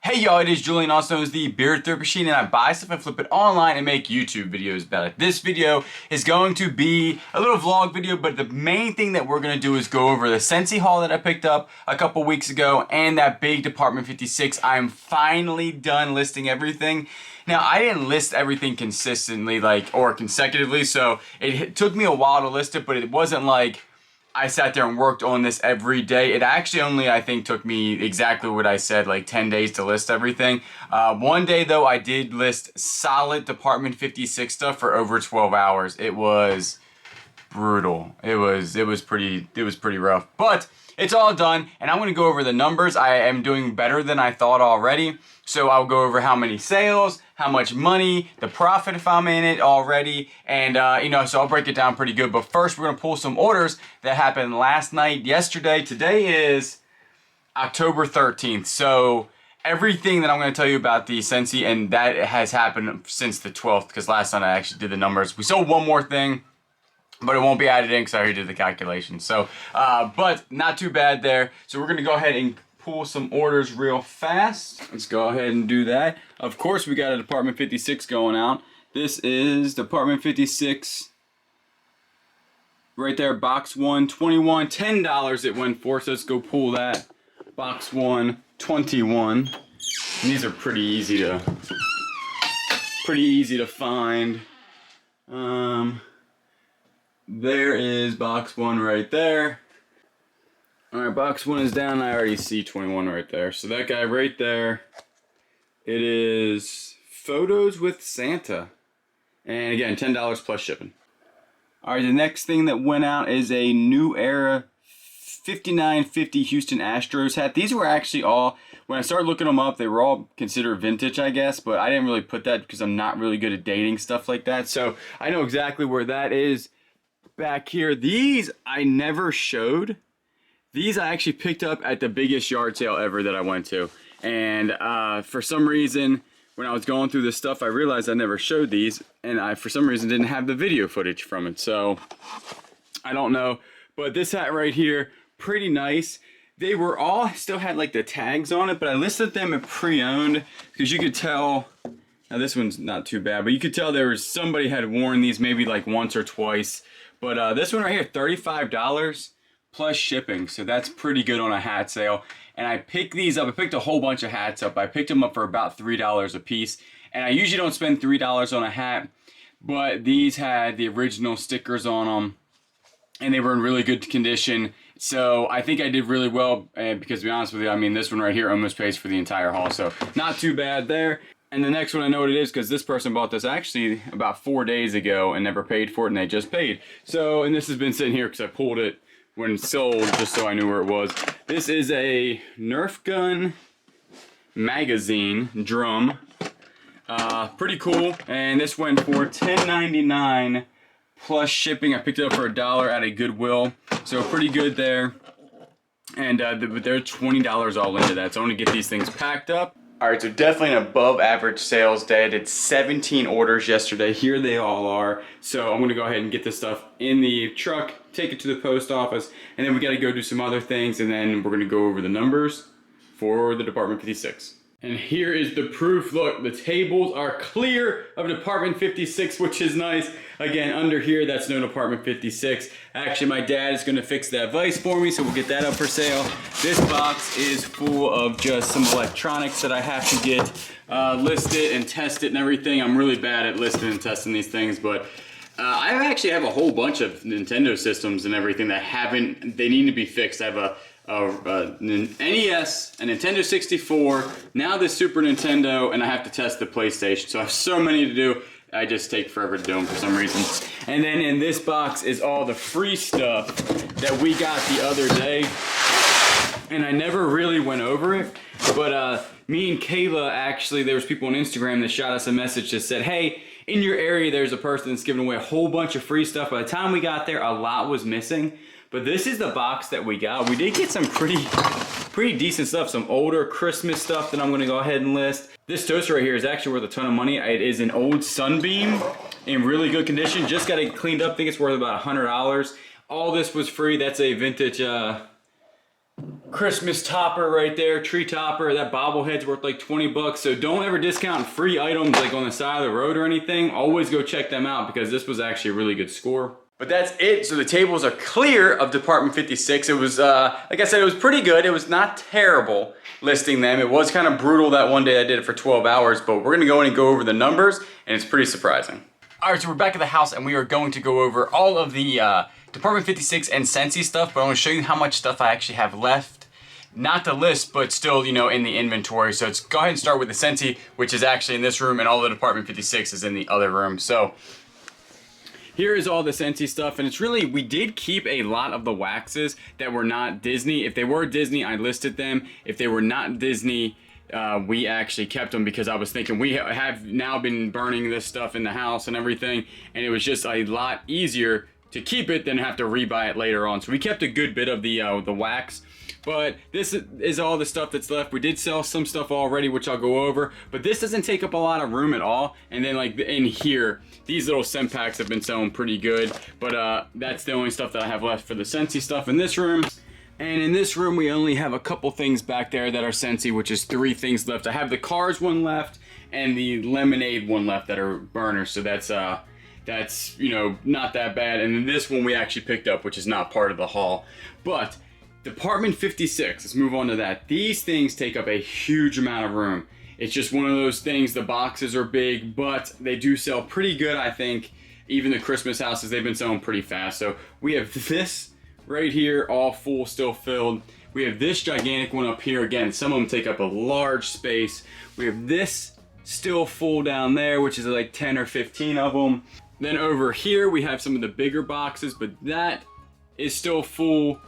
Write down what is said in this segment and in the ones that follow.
Hey y'all, it is Julian, also known as the Beard Therapy Machine, and I buy stuff and flip it online and make YouTube videos about it. This video is going to be a little vlog video, but the main thing that we're going to do is go over the Scentsy haul that I picked up a couple weeks ago and that big Department 56. I am finally done listing everything. Now, I didn't list everything consistently, or consecutively, so it took me a while to list it, but it wasn't like I sat there and worked on this every day. It actually only, I think, took me exactly what I said, like 10 days to list everything. One day, though, I did list solid Department 56 stuff for over 12 hours. It was brutal. It was pretty rough. But it's all done, and I'm going to go over the numbers. I am doing better than I thought already. So I'll go over how many sales, how much money, the profit if I'm in it already, and so I'll break it down pretty good. But first, we're gonna pull some orders that happened last night, yesterday. Today is October 13th. So everything that I'm gonna tell you about the Scentsy, and that has happened since the 12th, because last night I actually did the numbers. We sold one more thing, but it won't be added in because I already did the calculation. So, but not too bad there. So we're gonna go ahead and pull some orders real fast. Let's go ahead and do that. Of course, we got a Department 56 going out. This is Department 56 right there, box one, 21, $10 it went for, so let's go pull that. Box one, 21. And these are pretty easy to find. There is box one right there. Alright, box one is down. I already see 21 right there. So that guy right there, it is Photos with Santa. And again, $10 plus shipping. Alright, the next thing that went out is a New Era 5950 Houston Astros hat. These were actually all, when I started looking them up, they were all considered vintage, I guess, but I didn't really put that because I'm not really good at dating stuff like that. So I know exactly where that is back here. These I never showed. These I actually picked up at the biggest yard sale ever that I went to. And for some reason, when I was going through this stuff, I realized I never showed these. And I, for some reason, didn't have the video footage from it. So, I don't know. But this hat right here, pretty nice. They were all, still had like the tags on it. But I listed them at pre-owned. Because you could tell, now this one's not too bad. But you could tell there was somebody had worn these maybe like once or twice. But this one right here, $35. Plus shipping, so that's pretty good on a hat sale. And I picked these up. I picked a whole bunch of hats up. I picked them up for about $3 a piece. And I usually don't spend $3 on a hat, but these had the original stickers on them, and they were in really good condition. So I think I did really well, because to be honest with you, I mean, this one right here almost pays for the entire haul, so not too bad there. And the next one I know what it is, because this person bought this actually about 4 days ago and never paid for it, and they just paid. So, and this has been sitting here because I pulled it when sold, just so I knew where it was. This is a Nerf gun magazine drum. Pretty cool. And this went for $10.99 plus shipping. I picked it up for $1 at a Goodwill. So pretty good there. And they're $20 all into that. So I'm gonna get these things packed up. Alright, so definitely an above average sales day. I did 17 orders yesterday. Here they all are. So I'm gonna go ahead and get this stuff in the truck, take it to the post office, and then we gotta go do some other things, and then we're gonna go over the numbers for the Department 56. And here is the proof. Look, the tables are clear of Department 56, which is nice. Again, under here, that's no Department 56. Actually, my dad is gonna fix that vise for me, so we'll get that up for sale. This box is full of just some electronics that I have to get listed and tested and everything. I'm really bad at listing and testing these things, but I actually have a whole bunch of Nintendo systems and everything that they need to be fixed. I have an NES, a Nintendo 64, now the Super Nintendo, and I have to test the PlayStation. So I have so many to do, I just take forever to do them for some reason. And then in this box is all the free stuff that we got the other day. And I never really went over it, but me and Kayla, actually, there was people on Instagram that shot us a message that said, hey, in your area there's a person that's giving away a whole bunch of free stuff. By the time we got there, a lot was missing. But this is the box that we got. We did get some pretty decent stuff, some older Christmas stuff that I'm gonna go ahead and list. This toaster right here is actually worth a ton of money. It is an old Sunbeam in really good condition. Just got it cleaned up. I think it's worth about $100. All this was free. That's a vintage Christmas topper right there, tree topper. That bobblehead's worth like 20 bucks. So don't ever discount free items like on the side of the road or anything. Always go check them out because this was actually a really good score. But that's it. So the tables are clear of Department 56. It was, like I said, it was pretty good. It was not terrible listing them. It was kind of brutal that one day I did it for 12 hours, but we're gonna go in and go over the numbers, and it's pretty surprising. All right, so we're back at the house, and we are going to go over all of the Department 56 and Scentsy stuff, but I want to show you how much stuff I actually have left. Not the list, but still, you know, in the inventory. So let's go ahead and start with the Scentsy, which is actually in this room, and all the Department 56 is in the other room. So here is all the Scentsy stuff, and it's really, we did keep a lot of the waxes that were not Disney. If they were Disney, I listed them. If they were not Disney, we actually kept them because I was thinking we have now been burning this stuff in the house and everything, and it was just a lot easier to keep it than have to rebuy it later on. So we kept a good bit of the wax. But this is all the stuff that's left. We did sell some stuff already, which I'll go over, but this doesn't take up a lot of room at all. And then like in here, these little scent packs have been selling pretty good, but that's the only stuff that I have left for the Scentsy stuff in this room. And in this room, we only have a couple things back there that are Scentsy, which is 3 things left. I have the Cars one left and the Lemonade one left that are burners. So that's, you know, not that bad. And then this one we actually picked up, which is not part of the haul. But Department 56, let's move on to that. These things take up a huge amount of room. It's just one of those things, the boxes are big, but they do sell pretty good, I think. Even the Christmas houses, they've been selling pretty fast. So we have this right here, all full, still filled. We have this gigantic one up here. Again, some of them take up a large space. We have this still full down there, which is like 10 or 15 of them. Then over here, we have some of the bigger boxes, but that is still full.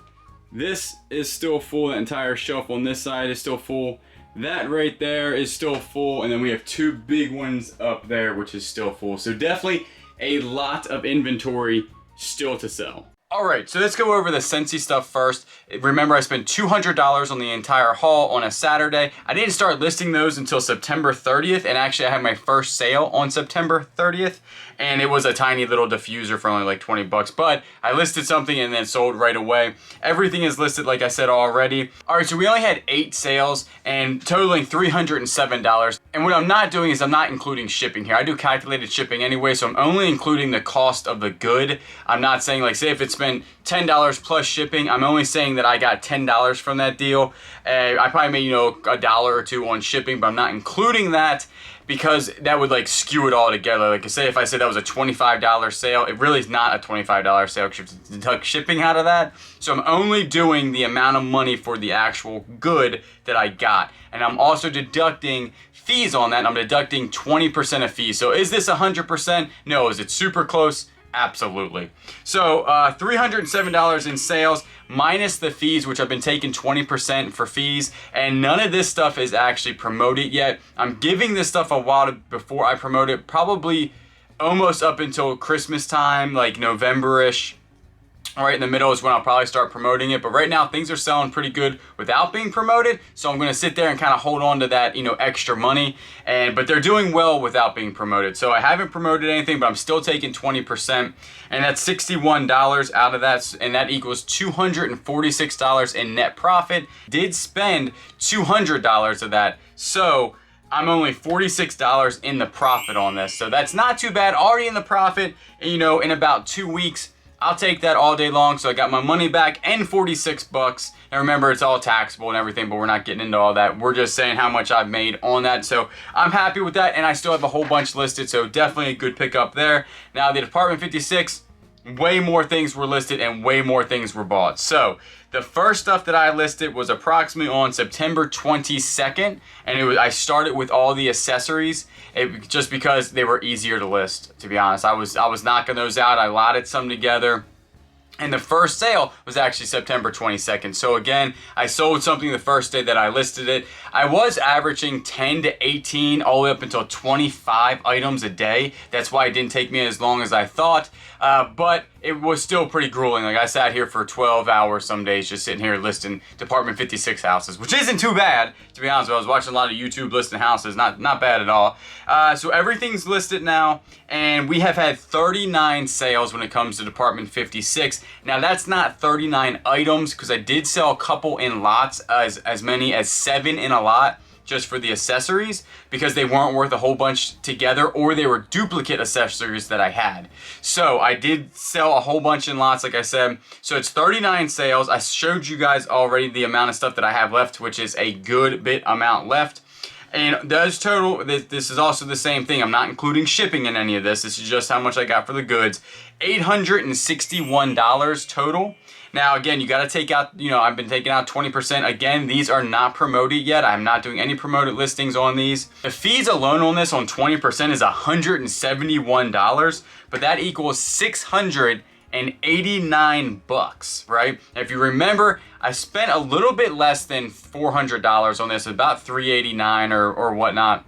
This is still full. The entire shelf on this side is still full. That right there is still full. And then we have 2 big ones up there, which is still full. So definitely a lot of inventory still to sell. All right, so let's go over the Scentsy stuff first. Remember, I spent $200 on the entire haul on a Saturday. I didn't start listing those until September 30th, and actually I had my first sale on September 30th, and it was a tiny little diffuser for only like 20 bucks, but I listed something and then sold right away. Everything is listed, like I said already. All right, so we only had 8 sales and totaling $307. And what I'm not doing is I'm not including shipping here. I do calculated shipping anyway, so I'm only including the cost of the good. I'm not saying, like, say if it spent $10 plus shipping, I'm only saying that I got $10 from that deal. I probably made, you know, $1 or $2 on shipping, but I'm not including that because that would like skew it all together. Like I say, if I said that was a $25 sale, it really is not a $25 sale because you deduct shipping out of that. So I'm only doing the amount of money for the actual good that I got. And I'm also deducting fees on that. I'm deducting 20% of fees. So is this 100%? No. Is it super close? Absolutely. So $307 in sales minus the fees, which I've been taking 20% for fees, and none of this stuff is actually promoted yet. I'm giving this stuff a while before I promote it, probably almost up until Christmas time, like November-ish. All right, in the middle is when I'll probably start promoting it. But right now, things are selling pretty good without being promoted. So I'm going to sit there and kind of hold on to that, you know, extra money. But they're doing well without being promoted. So I haven't promoted anything, but I'm still taking 20%. And that's $61 out of that. And that equals $246 in net profit. Did spend $200 of that. So I'm only $46 in the profit on this. So that's not too bad. Already in the profit, you know, in about 2 weeks. I'll take that all day long. So I got my money back and 46 bucks. And remember, it's all taxable and everything, but we're not getting into all that. We're just saying how much I've made on that. So I'm happy with that. And I still have a whole bunch listed. So definitely a good pickup there. Now the Department 56, way more things were listed and way more things were bought. So the first stuff that I listed was approximately on September 22nd, and I started with all the accessories just because they were easier to list, to be honest. I was knocking those out. I lotted some together. And the first sale was actually September 22nd. So again, I sold something the first day that I listed it. I was averaging 10 to 18 all the way up until 25 items a day. That's why it didn't take me as long as I thought. But it was still pretty grueling. Like, I sat here for 12 hours some days just sitting here listing Department 56 houses, which isn't too bad, to be honest. I was watching a lot of YouTube listing houses, not bad at all. So everything's listed now, and we have had 39 sales when it comes to Department 56. Now, that's not 39 items, because I did sell a couple in lots, as many as 7 in a lot, just for the accessories, because they weren't worth a whole bunch together, or they were duplicate accessories that I had. So I did sell a whole bunch in lots, like I said. So it's 39 sales. I showed you guys already the amount of stuff that I have left, which is a good bit amount left. And those total, this is also the same thing. I'm not including shipping in any of this. This is just how much I got for the goods. $861 total. Now, again, you got to take out, I've been taking out 20%. Again, these are not promoted yet. I'm not doing any promoted listings on these. The fees alone on this on 20% is $171, but that equals $689, right? If you remember, I spent a little bit less than $400 on this, about $389 or whatnot.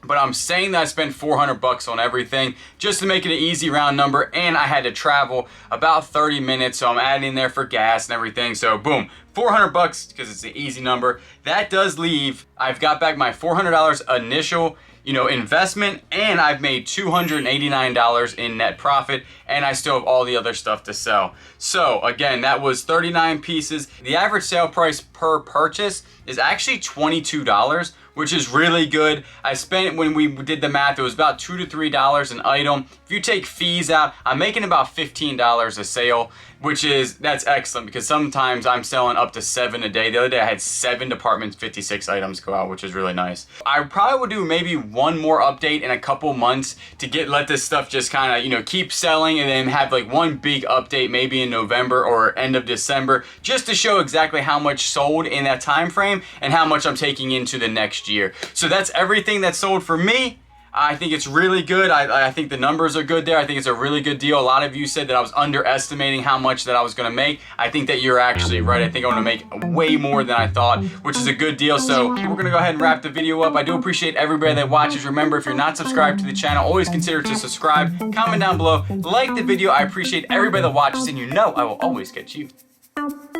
But I'm saying that I spent $400 on everything just to make it an easy round number, and I had to travel about 30 minutes, so I'm adding in there for gas and everything. So boom, $400 because it's an easy number. That does leave, I've got back my $400 initial investment, and I've made $289 in net profit, and I still have all the other stuff to sell. So again, that was 39 pieces. The average sale price per purchase is actually $22, which is really good. I spent, when we did the math, it was about $2 to $3 an item. If you take fees out, I'm making about $15 a sale, that's excellent, because sometimes I'm selling up to 7 a day. The other day I had 7 Department 56 items go out, which is really nice. I probably will do maybe one more update in a couple months to let this stuff just kind of, keep selling, and then have like one big update maybe in November or end of December, just to show exactly how much sold in that time frame and how much I'm taking into the next year. So that's everything that's sold for me. I think it's really good. I think the numbers are good there. I think it's a really good deal. A lot of you said that I was underestimating how much that I was going to make. I think that you're actually right. I think I'm going to make way more than I thought, which is a good deal. So we're going to go ahead and wrap the video up. I do appreciate everybody that watches. Remember, if you're not subscribed to the channel, always consider to subscribe. Comment down below. Like the video. I appreciate everybody that watches, and I will always catch you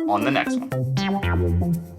on the next one.